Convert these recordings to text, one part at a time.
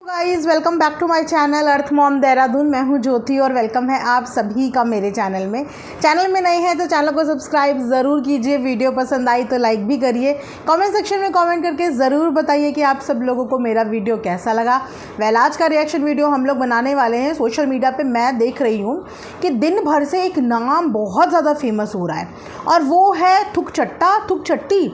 Guys welcome back to my channel earth mom Dehradun. मैं हूं ज्योति और वेलकम है आप सभी का मेरे चैनल में नए हैं तो चैनल को सब्सक्राइब ज़रूर कीजिए। वीडियो पसंद आई तो लाइक भी करिए। कमेंट सेक्शन में कमेंट करके ज़रूर बताइए कि आप सब लोगों को मेरा वीडियो कैसा लगा। आज का रिएक्शन वीडियो हम लोग बनाने वाले हैं। सोशल मीडिया पर मैं देख रही हूँ कि दिन भर से एक नाम बहुत ज़्यादा फेमस हो रहा है और वो है थुकचट्टा थुकचट्टी।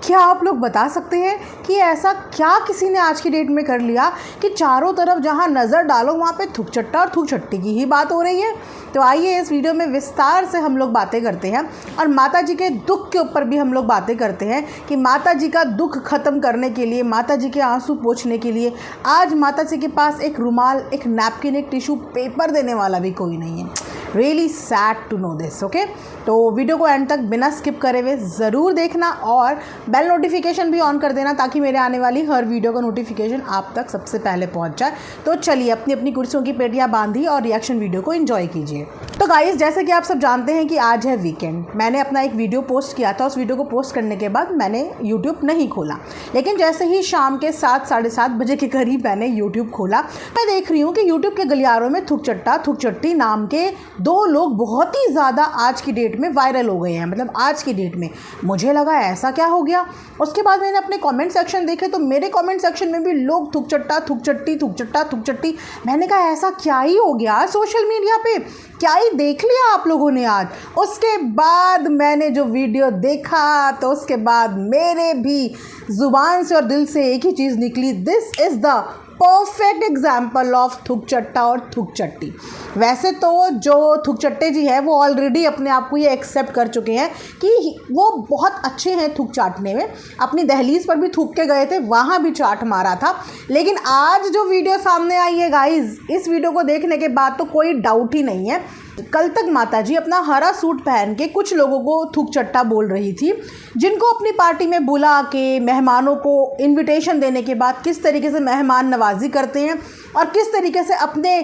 क्या आप लोग बता सकते हैं कि ऐसा क्या किसी ने आज की डेट में कर लिया कि चारों तरफ जहां नज़र डालो वहां पे थुकचट्टा और थुकचट्टी की ही बात हो रही है। तो आइए इस वीडियो में विस्तार से हम लोग बातें करते हैं और माता जी के दुख के ऊपर भी हम लोग बातें करते हैं कि माता जी का दुख ख़त्म करने के लिए, माता जी के आंसू पोंछने के लिए आज माता जी के पास एक रुमाल, एक नैपकिन, एक टिश्यू पेपर देने वाला भी कोई नहीं है। Really sad to know this. Okay, तो वीडियो को एंड तक बिना स्किप करे हुए ज़रूर देखना और बेल नोटिफिकेशन भी ऑन कर देना ताकि मेरे आने वाली हर वीडियो का नोटिफिकेशन आप तक सबसे पहले पहुंच जाए। तो चलिए अपनी अपनी कुर्सियों की पेटियां बांधी और रिएक्शन वीडियो को एंजॉय कीजिए। तो गाइस, जैसे कि आप सब जानते हैं कि आज है वीकेंड। मैंने अपना एक वीडियो पोस्ट किया था। उस वीडियो को पोस्ट करने के बाद मैंने यूट्यूब नहीं खोला, लेकिन जैसे ही शाम के 7 साढ़े 7 बजे के करीब मैंने यूट्यूब खोला, मैं देख रही हूँ कि यूट्यूब के गलियारों में थुकचट्टा थुकचट्टी नाम के 2 लोग बहुत ही ज़्यादा आज की डेट में वायरल हो गए हैं। मतलब आज की डेट में मुझे लगा ऐसा क्या हो गया। उसके बाद मैंने अपने कमेंट सेक्शन देखे तो मेरे कमेंट सेक्शन में भी लोग थुकचट्टा थुकचट्टी थुकचट्टा थुकचट्टी। मैंने कहा ऐसा क्या ही हो गया सोशल मीडिया पे, क्या ही देख लिया आप लोगों ने आज। उसके बाद मैंने जो वीडियो देखा तो उसके बाद मेरे भी ज़ुबान से और दिल से एक ही चीज़ निकली, this is the perfect example of थुकचट्टा और थुकचट्टी। वैसे तो जो थुकचट्टे जी है वो ऑलरेडी अपने आप को ये एक्सेप्ट कर चुके हैं कि वो बहुत अच्छे हैं थूक चाटने में। अपनी दहलीज पर भी थूक के गए थे, वहाँ भी चाट मारा था। लेकिन आज जो वीडियो सामने आई है गाइज, इस वीडियो को देखने के बाद तो कोई डाउट ही नहीं है। कल तक माता जी अपना हरा सूट पहन के कुछ लोगों को थुकचट्टा बोल रही थी, जिनको अपनी पार्टी में बुला के मेहमानों को इनविटेशन देने के बाद किस तरीके से मेहमान नवाजी करते हैं और किस तरीके से अपने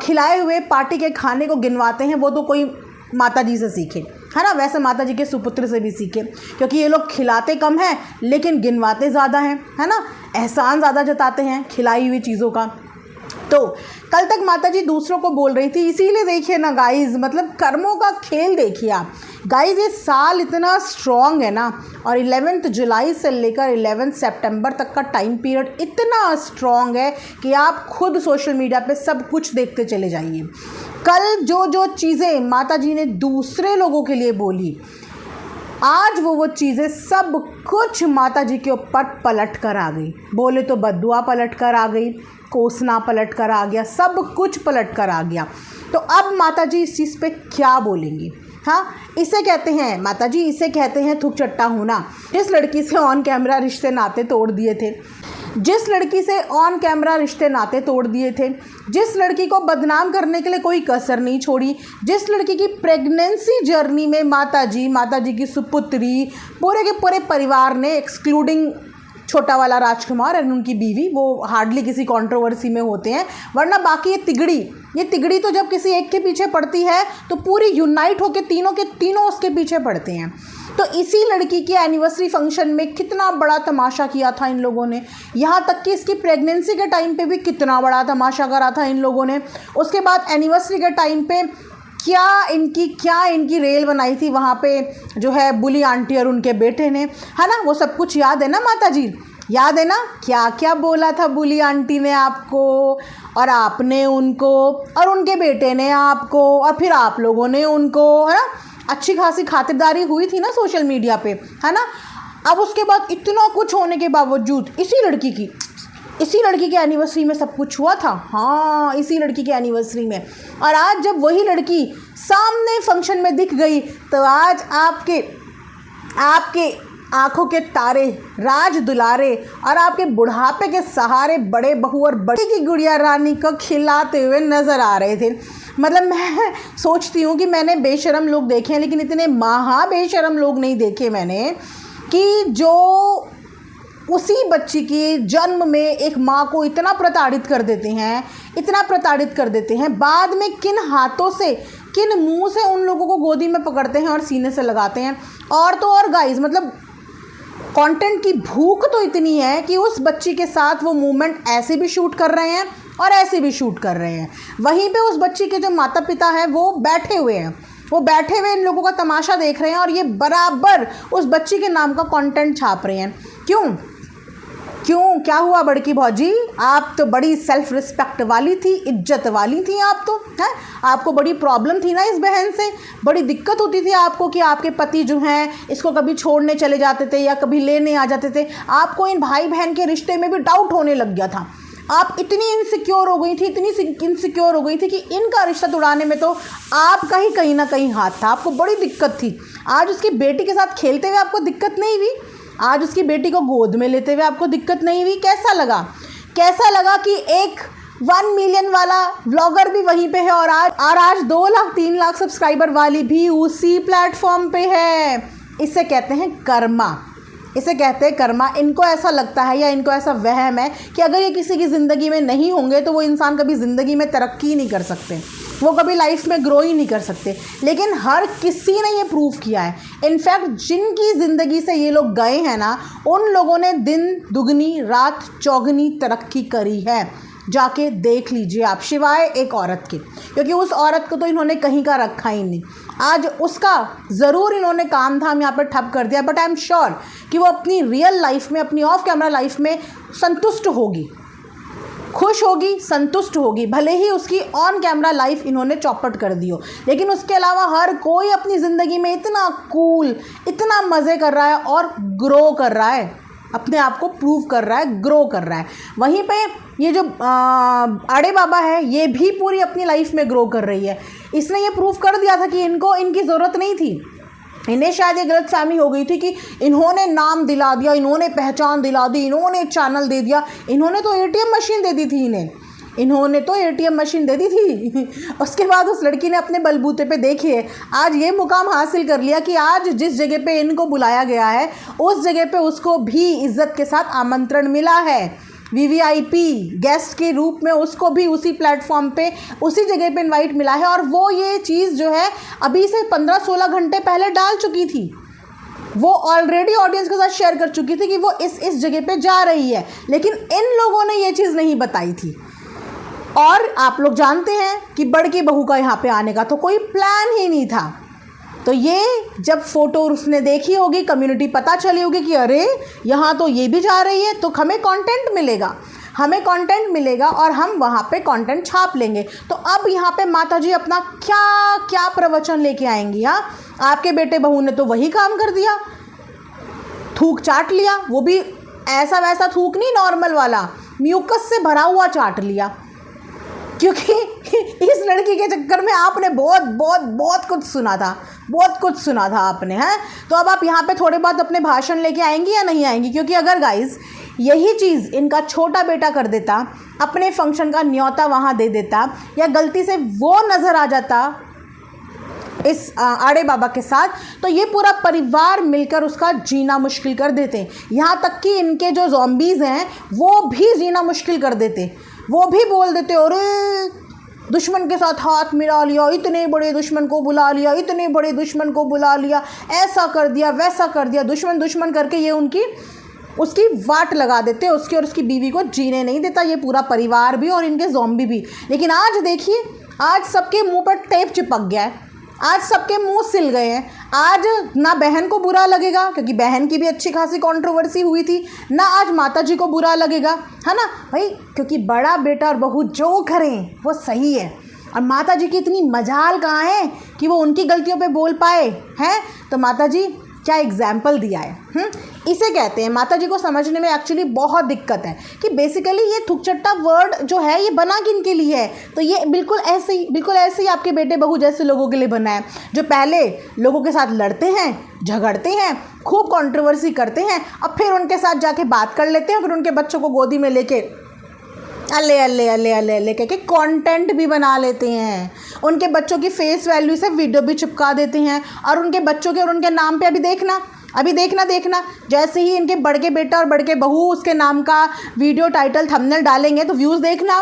खिलाए हुए पार्टी के खाने को गिनवाते हैं, वो तो कोई माता जी से सीखे, है ना। वैसे माता जी के सुपुत्र से भी सीखे, क्योंकि ये लोग खिलाते कम हैं लेकिन गिनवाते ज़्यादा हैं, है ना। एहसान ज़्यादा जताते हैं खिलाई हुई चीज़ों का। तो कल तक माता जी दूसरों को बोल रही थी, इसीलिए देखिए ना गाइज, मतलब कर्मों का खेल देखिए आप गाइज। ये साल इतना स्ट्रॉन्ग है ना, और 11 जुलाई से लेकर 11 सितंबर तक का टाइम पीरियड इतना स्ट्रॉन्ग है कि आप खुद सोशल मीडिया पे सब कुछ देखते चले जाइए। कल जो जो चीज़ें माता जी ने दूसरे लोगों के लिए बोली, आज वो चीज़ें सब कुछ माता जी के ऊपर पलट कर आ गई। बोले तो बद्दुआ पलट कर आ गई, कोसना पलट कर आ गया, सब कुछ पलट कर आ गया। तो अब माता जी इस चीज़ पे क्या बोलेंगी? हाँ, इसे कहते हैं माता जी, इसे कहते हैं थुकचट्टा होना। जिस लड़की से ऑन कैमरा रिश्ते नाते तोड़ दिए थे, जिस लड़की से ऑन कैमरा रिश्ते नाते तोड़ दिए थे, जिस लड़की को बदनाम करने के लिए कोई कसर नहीं छोड़ी, जिस लड़की की प्रेगनेंसी जर्नी में माता जी की सुपुत्री, पूरे के पूरे परिवार ने, एक्सक्लूडिंग छोटा वाला राजकुमार और उनकी बीवी, वो हार्डली किसी कंट्रोवर्सी में होते हैं, वरना बाकी ये तिगड़ी तो जब किसी एक के पीछे पड़ती है तो पूरी यूनाइट होकर तीनों के तीनों उसके पीछे पड़ते हैं। तो इसी लड़की के एनिवर्सरी फंक्शन में कितना बड़ा तमाशा किया था इन लोगों ने, यहाँ तक कि इसकी प्रेगनेंसी के टाइम पे भी कितना बड़ा तमाशा करा था इन लोगों ने। उसके बाद एनिवर्सरी के टाइम पे क्या इनकी रेल बनाई थी वहाँ पे, जो है बुली आंटी और उनके बेटे ने, है ना। वो सब कुछ याद है ना माता जी, याद है ना क्या क्या बोला था बुली आंटी ने आपको, और आपने उनको, और उनके बेटे ने आपको, और फिर आप लोगों ने उनको, है ना। अच्छी खासी खातिरदारी हुई थी ना सोशल मीडिया पे, है ना। अब उसके बाद इतना कुछ होने के बावजूद इसी लड़की की एनिवर्सरी में सब कुछ हुआ था। हाँ, इसी लड़की की एनिवर्सरी में। और आज जब वही लड़की सामने फंक्शन में दिख गई तो आज आपके आंखों के तारे, राज दुलारे और आपके बुढ़ापे के सहारे बड़े बहू और बड़ी की गुड़िया रानी को खिलाते हुए नज़र आ रहे थे। मतलब मैं सोचती हूँ कि मैंने बेशरम लोग देखे हैं, लेकिन इतने महा बेशरम लोग नहीं देखे मैंने, कि जो उसी बच्ची के जन्म में एक माँ को इतना प्रताड़ित कर देते हैं, बाद में किन हाथों से, किन मुंह से उन लोगों को गोदी में पकड़ते हैं और सीने से लगाते हैं। और तो और गाइस, मतलब कंटेंट की भूख तो इतनी है कि उस बच्ची के साथ वो मूवमेंट ऐसे भी शूट कर रहे हैं और ऐसे भी शूट कर रहे हैं। वहीं पे उस बच्ची के जो माता पिता हैं वो बैठे हुए हैं, वो बैठे हुए इन लोगों का तमाशा देख रहे हैं और ये बराबर उस बच्ची के नाम का कंटेंट छाप रहे हैं। क्यों क्यों क्या हुआ बड़की भौजी? आप तो बड़ी सेल्फ रिस्पेक्ट वाली थी, इज्जत वाली थी आप तो, हैं? आपको बड़ी प्रॉब्लम थी ना इस बहन से, बड़ी दिक्कत होती थी आपको कि आपके पति जो हैं इसको कभी छोड़ने चले जाते थे या कभी लेने आ जाते थे। आपको इन भाई बहन के रिश्ते में भी डाउट होने लग गया था। आप इतनी इनसिक्योर हो गई थी, इतनी इनसिक्योर हो गई थी कि इनका रिश्ता तोड़ाने में तो आपका ही कहीं ना कहीं हाथ था। आपको बड़ी दिक्कत थी। आज उसकी बेटी के साथ खेलते हुए आपको दिक्कत नहीं हुई? आज उसकी बेटी को गोद में लेते हुए आपको दिक्कत नहीं हुई? कैसा लगा? कैसा लगा कि एक 1 मिलियन वाला व्लॉगर भी वहीं पे है और आज 2 लाख 3 लाख सब्सक्राइबर वाली भी उसी प्लेटफॉर्म पे है। इसे कहते हैं कर्मा, इसे कहते हैं कर्मा। इनको ऐसा लगता है या इनको ऐसा वहम है कि अगर ये किसी की ज़िंदगी में नहीं होंगे तो वो इंसान कभी ज़िंदगी में तरक्की नहीं कर सकते, वो कभी लाइफ में ग्रो ही नहीं कर सकते। लेकिन हर किसी ने ये प्रूव किया है। इनफैक्ट जिनकी ज़िंदगी से ये लोग गए हैं ना, उन लोगों ने दिन दुगनी रात चौगनी तरक्की करी है। जाके देख लीजिए आप, सिवाय एक औरत के, क्योंकि उस औरत को तो इन्होंने कहीं का रखा ही नहीं। आज उसका ज़रूर इन्होंने काम धाम यहाँ पर ठप कर दिया, बट आई एम श्योर कि वो अपनी रियल लाइफ में, अपनी ऑफ कैमरा लाइफ में संतुष्ट होगी, खुश होगी, संतुष्ट होगी। भले ही उसकी ऑन कैमरा लाइफ इन्होंने चौपट कर दी हो, लेकिन उसके अलावा हर कोई अपनी ज़िंदगी में इतना कूल, इतना मज़े कर रहा है और ग्रो कर रहा है, अपने आप को प्रूव कर रहा है, ग्रो कर रहा है। वहीं पे ये जो आड़े बाबा है, ये भी पूरी अपनी लाइफ में ग्रो कर रही है। इसने ये प्रूव कर दिया था कि इनको इनकी ज़रूरत नहीं थी। इन्हें शायद ये गलतफहमी हो गई थी कि इन्होंने नाम दिला दिया, इन्होंने पहचान दिला दी, इन्होंने चैनल दे दिया। इन्होंने तो एटीएम मशीन दे दी थी इन्होंने तो एटीएम मशीन दे दी थी। उसके बाद उस लड़की ने अपने बलबूते पे देखिए आज ये मुकाम हासिल कर लिया कि आज जिस जगह पे इनको बुलाया गया है उस जगह पे उसको भी इज्जत के साथ आमंत्रण मिला है। वीवीआईपी गेस्ट के रूप में उसको भी उसी प्लेटफॉर्म पे, उसी जगह पे इनवाइट मिला है। और वो ये चीज़ जो है अभी से 15-16 घंटे पहले डाल चुकी थी। वो ऑलरेडी ऑडियंस के साथ शेयर कर चुकी थी कि वो इस जगह पे जा रही है, लेकिन इन लोगों ने ये चीज़ नहीं बताई थी। और आप लोग जानते हैं कि बड़की बहू का यहाँ पे आने का तो कोई प्लान ही नहीं था। तो ये जब फ़ोटो उसने देखी होगी, कम्युनिटी पता चली होगी कि अरे यहाँ तो ये भी जा रही है, तो हमें कंटेंट मिलेगा और हम वहाँ पे कंटेंट छाप लेंगे। तो अब यहाँ पे माताजी अपना क्या क्या प्रवचन लेके आएंगी? हाँ, आपके बेटे बहू ने तो वही काम कर दिया, थूक चाट लिया। वो भी ऐसा वैसा थूक नहीं, नॉर्मल वाला म्यूकस से भरा हुआ चाट लिया, क्योंकि इस लड़की के चक्कर में आपने बहुत कुछ सुना था आपने, हैं? तो अब आप यहाँ पे थोड़े बहुत अपने भाषण लेके आएंगी या नहीं आएंगी? क्योंकि अगर गाइस यही चीज़ इनका छोटा बेटा कर देता, अपने फंक्शन का न्योता वहाँ दे देता, या गलती से वो नज़र आ जाता इस आड़े बाबा के साथ, तो ये पूरा परिवार मिलकर उसका जीना मुश्किल कर देते। यहाँ तक कि इनके जो ज़ॉम्बीज़ हैं वो भी जीना मुश्किल कर देते। वो भी बोल देते, अरे दुश्मन के साथ हाथ मिला लिया, इतने बड़े दुश्मन को बुला लिया, इतने बड़े दुश्मन को बुला लिया, ऐसा कर दिया, वैसा कर दिया, दुश्मन करके ये उसकी वाट लगा देते। उसकी और उसकी बीवी को जीने नहीं देता ये पूरा परिवार भी और इनके ज़ॉम्बी भी। लेकिन आज देखिए, आज सबके मुंह पर टेप चिपक गया है, आज सबके मुंह सिल गए हैं। आज ना बहन को बुरा लगेगा, क्योंकि बहन की भी अच्छी खासी कंट्रोवर्सी हुई थी, ना आज माताजी को बुरा लगेगा, है ना भाई, क्योंकि बड़ा बेटा और बहू जो करें वो सही है। और माताजी की इतनी मजाल कहाँ है कि वो उनकी गलतियों पे बोल पाए हैं। तो माताजी क्या एग्जाम्पल दिया है। इसे कहते हैं, माताजी को समझने में एक्चुअली बहुत दिक्कत है कि बेसिकली ये थुकचट्टा वर्ड जो है ये बना किन के लिए है। तो ये बिल्कुल ऐसे ही आपके बेटे बहू जैसे लोगों के लिए बना है, जो पहले लोगों के साथ लड़ते हैं, झगड़ते हैं, खूब कंट्रोवर्सी करते हैं, अब फिर उनके साथ जाके बात कर लेते हैं, फिर उनके बच्चों को गोदी में लेके अल्ले के कंटेंट भी बना लेते हैं। उनके बच्चों की फेस वैल्यू से वीडियो भी चिपका देते हैं, और उनके बच्चों के और उनके नाम पे अभी देखना जैसे ही इनके बड़के बेटा और बड़के बहू उसके नाम का वीडियो टाइटल थंबनेल डालेंगे तो व्यूज़ देखना,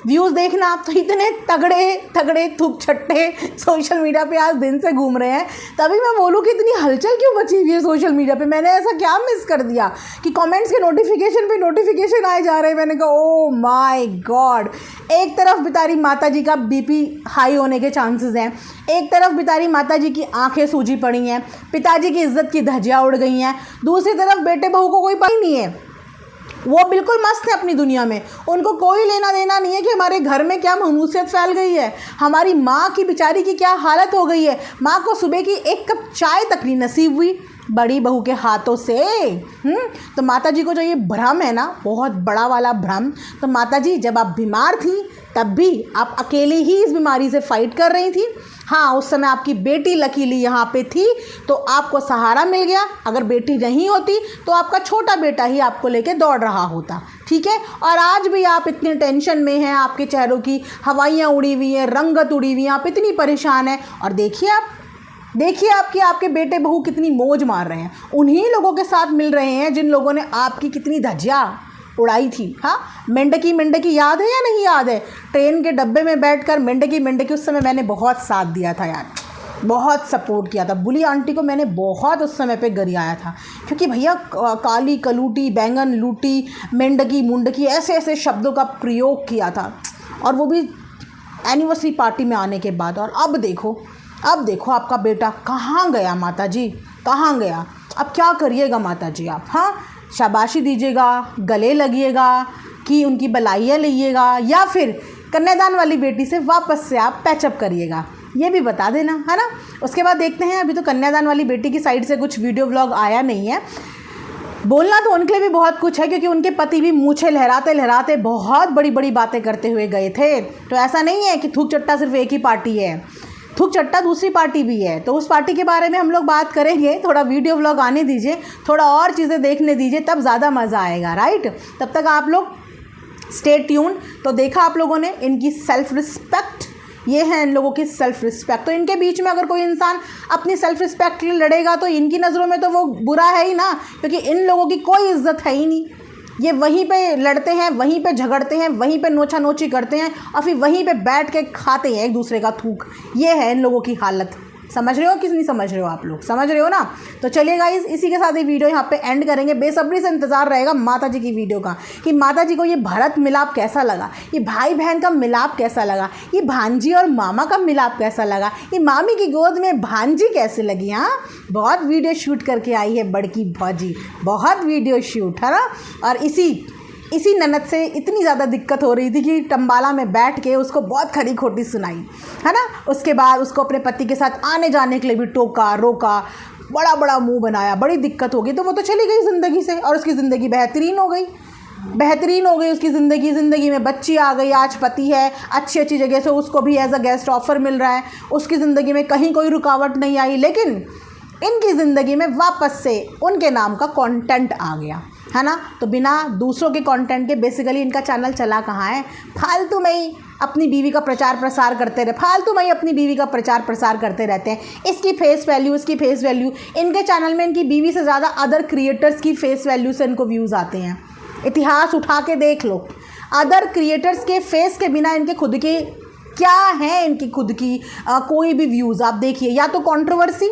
व्यूज़ देखना आप, तो इतने तगड़े तगड़े थूक छट्टे सोशल मीडिया पे आज दिन से घूम रहे हैं। तभी मैं बोलूँ कि इतनी हलचल क्यों मची हुई है सोशल मीडिया पे। मैंने ऐसा क्या मिस कर दिया कि कमेंट्स के नोटिफिकेशन पे नोटिफिकेशन आए जा रहे हैं। मैंने कहा ओ माय गॉड, एक तरफ बेचारी माता जी का बीपी हाई होने के चांसेस हैं, एक तरफ बेचारी माता जी की आंखें सूजी पड़ी हैं, पिताजी की इज्जत की धज्जियाँ उड़ गई हैं, दूसरी तरफ बेटे बहू को कोई पता नहीं है, वो बिल्कुल मस्त है अपनी दुनिया में। उनको कोई लेना देना नहीं है कि हमारे घर में क्या मनहूसियत फैल गई है, हमारी माँ की बेचारी की क्या हालत हो गई है। माँ को सुबह की एक कप चाय तक नहीं नसीब हुई बड़ी बहू के हाथों से। तो माता जी को जो ये भ्रम है ना, बहुत बड़ा वाला भ्रम, तो माता जी जब आप बीमार थी तब भी आप अकेले ही इस बीमारी से फाइट कर रही थी। हाँ, उस समय आपकी बेटी लकीली यहाँ पे थी तो आपको सहारा मिल गया। अगर बेटी नहीं होती तो आपका छोटा बेटा ही आपको लेके दौड़ रहा होता, ठीक है। और आज भी आप इतनी टेंशन में हैं, आपके चेहरों की हवाइयाँ उड़ी हुई हैं, रंगत उड़ी हुई है, आप इतनी परेशान हैं। और देखिए आपके बेटे बहू कितनी मौज मार रहे हैं, उन्हीं लोगों के साथ मिल रहे हैं जिन लोगों ने आपकी कितनी धज्जियाँ उड़ाई थी। हाँ, मेंढकी याद है या नहीं याद है? ट्रेन के डब्बे में बैठकर मेंढकी उस समय मैंने बहुत साथ दिया था यार, बहुत सपोर्ट किया था। बुली आंटी को मैंने बहुत उस समय पे गरियाया था, क्योंकि भैया काली कलूटी, बैंगन लूटी, मेंढकी मुंडकी ऐसे ऐसे शब्दों का प्रयोग किया था, और वो भी एनिवर्सरी पार्टी में आने के बाद। और अब देखो आपका बेटा कहाँ गया माता जी, कहाँ गया? अब क्या करिएगा माता जी आप? हाँ, शाबाशी दीजिएगा, गले लगिएगा कि उनकी बलाइयाँ लीजिएगा, या फिर कन्यादान वाली बेटी से वापस से आप पैचअप करिएगा, ये भी बता देना, है ना। उसके बाद देखते हैं, अभी तो कन्यादान वाली बेटी की साइड से कुछ वीडियो व्लॉग आया नहीं है। बोलना तो उनके लिए भी बहुत कुछ है, क्योंकि उनके पति भी मूछें लहराते लहराते बहुत बड़ी बड़ी बातें करते हुए गए थे। तो ऐसा नहीं है कि थूक चट्टा सिर्फ एक ही पार्टी है, थूक चट्टा दूसरी पार्टी भी है। तो उस पार्टी के बारे में हम लोग बात करेंगे, थोड़ा वीडियो व्लॉग आने दीजिए, थोड़ा और चीज़ें देखने दीजिए, तब ज़्यादा मज़ा आएगा, राइट। तब तक आप लोग स्टे ट्यून। तो देखा आप लोगों ने इनकी सेल्फ रिस्पेक्ट, ये है इन लोगों की सेल्फ रिस्पेक्ट। तो इनके बीच में अगर कोई इंसान अपनी सेल्फ रिस्पेक्ट के लिए लड़ेगा तो इनकी नज़रों में तो वो बुरा है ही ना, क्योंकि इन लोगों की कोई इज्जत है ही नहीं। ये वहीं पे लड़ते हैं, वहीं पे झगड़ते हैं, वहीं पे नोचा नोची करते हैं, और फिर वहीं पे बैठ के खाते हैं एक दूसरे का थूक। ये है इन लोगों की हालत। समझ रहे हो कि नहीं समझ रहे हो? आप लोग समझ रहे हो ना। तो चलिए गाइस, इसी के साथ ये वीडियो यहाँ पे एंड करेंगे। बेसब्री से इंतज़ार रहेगा माता जी की वीडियो का, कि माता जी को ये भरत मिलाप कैसा लगा, ये भाई बहन का मिलाप कैसा लगा, ये भांजी और मामा का मिलाप कैसा लगा, ये मामी की गोद में भांजी कैसे लगी। हाँ, बहुत वीडियो शूट करके आई है बड़की भौजी, बहुत वीडियो शूट, है ना। और इसी ननद से इतनी ज़्यादा दिक्कत हो रही थी कि टम्बाला में बैठ के उसको बहुत खरी खोटी सुनाई, है ना। उसके बाद उसको अपने पति के साथ आने जाने के लिए भी टोका रोका, बड़ा बड़ा मुंह बनाया, बड़ी दिक्कत हो गई। तो वो तो चली गई ज़िंदगी से, और उसकी ज़िंदगी बेहतरीन हो गई उसकी ज़िंदगी में बच्ची आ गई, आज पति है, अच्छी जगह से उसको भी एज अ गेस्ट ऑफर मिल रहा है, उसकी ज़िंदगी में कहीं कोई रुकावट नहीं आई। लेकिन इनकी ज़िंदगी में वापस से उनके नाम का कंटेंट आ गया, है ना। तो बिना दूसरों के कंटेंट के बेसिकली इनका चैनल चला कहाँ है, फालतू में ही अपनी बीवी का प्रचार प्रसार करते रहते हैं। इसकी फेस वैल्यू इनके चैनल में इनकी बीवी से ज़्यादा अदर क्रिएटर्स की फेस वैल्यू से इनको व्यूज़ आते हैं। इतिहास उठा के देख लो, अदर क्रिएटर्स के फेस के बिना इनके खुद के क्या है, इनकी खुद की कोई भी व्यूज़ आप देखिए, या तो कंट्रोवर्सी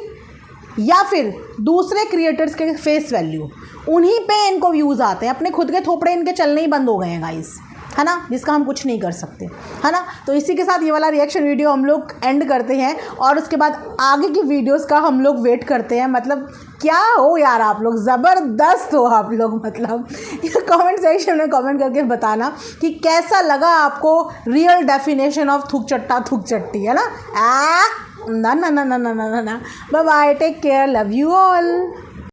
या फिर दूसरे क्रिएटर्स के फेस वैल्यू, उन्हीं पे इनको व्यूज़ आते हैं। अपने खुद के थोपड़े इनके चलने ही बंद हो गए हैं गाइस, है ना, जिसका हम कुछ नहीं कर सकते, है ना। तो इसी के साथ ये वाला रिएक्शन वीडियो हम लोग एंड करते हैं, और उसके बाद आगे की वीडियोस का हम लोग वेट करते हैं। मतलब क्या हो यार, आप लोग ज़बरदस्त हो आप लोग। मतलब कमेंट सेक्शन में कमेंट करके बताना कि कैसा लगा आपको रियल डेफिनेशन ऑफ थूक चट्टी, है ना। ना bye bye, take care, love you all.